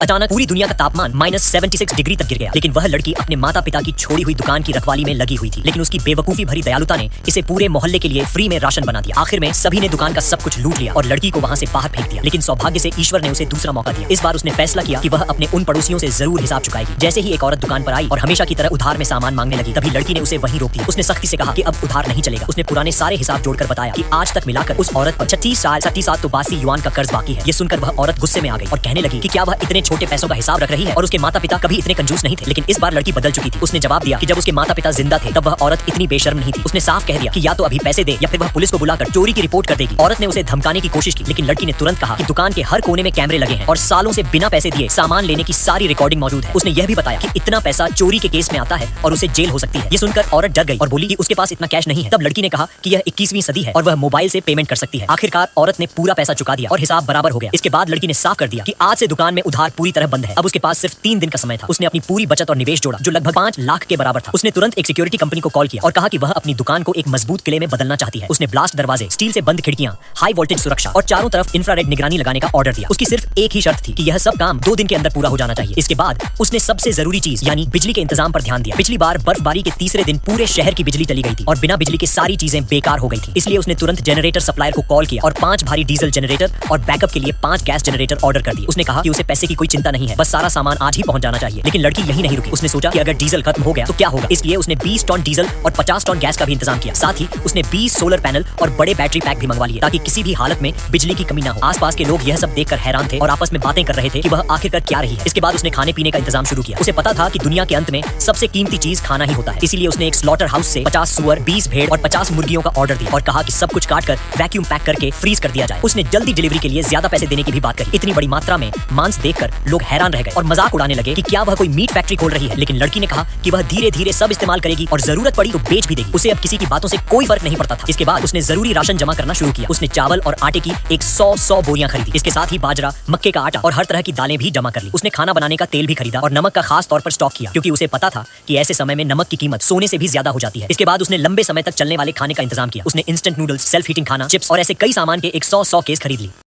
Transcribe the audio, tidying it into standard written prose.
अचानक पूरी दुनिया का तापमान -76 डिग्री तक गिर गया, लेकिन वह लड़की अपने माता पिता की छोड़ी हुई दुकान की रखवाली में लगी हुई थी। लेकिन उसकी बेवकूफी भरी दयालुता ने इसे पूरे मोहल्ले के लिए फ्री में राशन बना दिया। आखिर में सभी ने दुकान का सब कुछ लूट लिया और लड़की को वहाँ से बाहर फेंक दिया। लेकिन सौभाग्य से ईश्वर ने उसे दूसरा मौका दिया। इस बार उसने फैसला किया कि वह अपने उन पड़ोसियों से जरूर हिसाब चुकाएगी। जैसे ही एक औरत दुकान पर आई और हमेशा की तरह उधार में सामान मांगने लगी, तभी लड़की ने उसे वहीं रोक दिया। उसने सख्ती से कहा कि अब उधार नहीं चलेगा। उसने पुराने सारे हिसाब जोड़कर बताया कि आज तक मिलाकर उस औरत पर 36,87 युआन का कर्ज बाकी है। ये सुनकर वह औरत गुस्से में आ गई और कहने लगी कि क्या वह इतने छोटे पैसों का हिसाब रही है और उसके माता पिता कभी इतने कंजूस नहीं थे। लेकिन इस बार लड़की बदल चुकी थी। उसने जवाब दिया कि जब उसके माता पिता जिंदा थे तब वह औरत इतनी बेशर्म नहीं थी। उसने साफ कह दिया कि या तो अभी पैसे दे या फिर वह पुलिस को बुलाकर चोरी की रिपोर्ट कर देगी। औरत ने उसे धमकाने की कोशिश की, लेकिन लड़की ने तुरंत कहा कि दुकान के हर कोने में कैमरे लगे हैं और सालों से बिना पैसे दिए सामान लेने की सारी रिकॉर्डिंग मौजूद है। उसने यह भी बताया कि इतना पैसा चोरी के केस में आता है और उसे जेल हो सकती है। ये सुनकर औरत डर गई और बोली कि उसके पास इतना कैश नहीं है। तब लड़की ने कहा कि यह 21वीं सदी है और वह मोबाइल से पेमेंट कर सकती है। आखिरकार औरत ने पूरा पैसा चुका दिया और हिसाब बराबर हो गया। इसके बाद लड़की ने साफ कर दिया कि आज से दुकान में उधार पूरी तरह बंद है। अब उसके पास सिर्फ 3 दिन का समय था। उसने अपनी पूरी बचत और निवेश जोड़ा जो लगभग 5 लाख के बराबर था। उसने तुरंत एक सिक्योरिटी कंपनी को कॉल किया और कहा कि वह अपनी दुकान को एक मजबूत किले में बदलना चाहती है। उसने ब्लास्ट दरवाजे, स्टील से बंद खिड़कियां, हाई वोल्टेज सुरक्षा और चारों तरफ इंफ्रारेड निगरानी लगाने का ऑर्डर दिया। उसकी सिर्फ एक ही शर्त थी कि यह सब काम 2 दिन के अंदर पूरा हो जाना चाहिए। इसके बाद उसने सबसे जरूरी चीज यानी बिजली के इंतजाम पर ध्यान दिया। पिछली बार बर्फबारी के तीसरे दिन पूरे शहर की बिजली चली गई थी और बिना बिजली के सारी चीजें बेकार हो गई थी। इसलिए उसने तुरंत जनरेटर सप्लायर को कॉल किया और 5 भारी डीजल जनरेटर और बैकअप के लिए 5 गैस जनरेटर ऑर्डर कर दिए। उसने कहा कि उसे पैसे की कोई चिंता नहीं है, बस सारा सामान आज ही पहुंच जाना चाहिए। लेकिन लड़की यही नहीं रुकी। उसने सोचा कि अगर डीजल खत्म हो गया तो क्या होगा। इसलिए उसने 20 टन डीजल और 50 टन गैस का भी इंतजाम किया। साथ ही उसने 20 सोलर पैनल और बड़े बैटरी पैक भी मंगवा लिए ताकि किसी भी हालत में बिजली की कमी ना हो। आसपास के लोग यह सब देखकर हैरान थे और आपस में बातें कर रहे थे कि वह आखिरकार क्या रही है। इसके बाद उसने खाने पीने का इंतजाम शुरू किया। उसे पता था कि दुनिया के अंत में सबसे कीमती चीज खाना ही होता है। इसीलिए उसने एक स्लॉटर हाउस से 50 सुअर, 20 भेड़ और 50 मुर्गियों का ऑर्डर दिया और कहा कि सब कुछ काटकर वैक्यूम पैक करके फ्रीज कर दिया जाए। उसने जल्दी डिलीवरी के लिए ज्यादा पैसे देने की भी बात करी। इतनी बड़ी मात्रा में मांस देखकर लोग हैरान रह गए और मजाक उड़ाने लगे कि क्या वह कोई मीट फैक्ट्री खोल रही है। लेकिन लड़की ने कहा कि वह धीरे धीरे सब इस्तेमाल करेगी और जरूरत पड़ी तो बेच भी देगी। उसे अब किसी की बातों से कोई फर्क नहीं पड़ता था। इसके बाद उसने जरूरी राशन जमा करना शुरू किया। उसने चावल और आटे की एक 100 बोरियां खरीदी। इसके साथ ही बाजरा, मक्के का आटा और हर तरह की दालें भी जमा कर ली। उसने खाना बनाने का तेल भी खरीदा और नमक का खास तौर पर स्टॉक किया, क्योंकि उसे पता था कि ऐसे समय में नमक की कीमत सोने से भी ज्यादा हो जाती है। इसके बाद उसने लंबे समय तक चलने वाले खाने का इंतजाम किया। उसने इंस्टेंट नूडल्स, सेल्फ हीटिंग खाना, चिप्स और ऐसे कई सामान के एक 100 केस खरीद ली।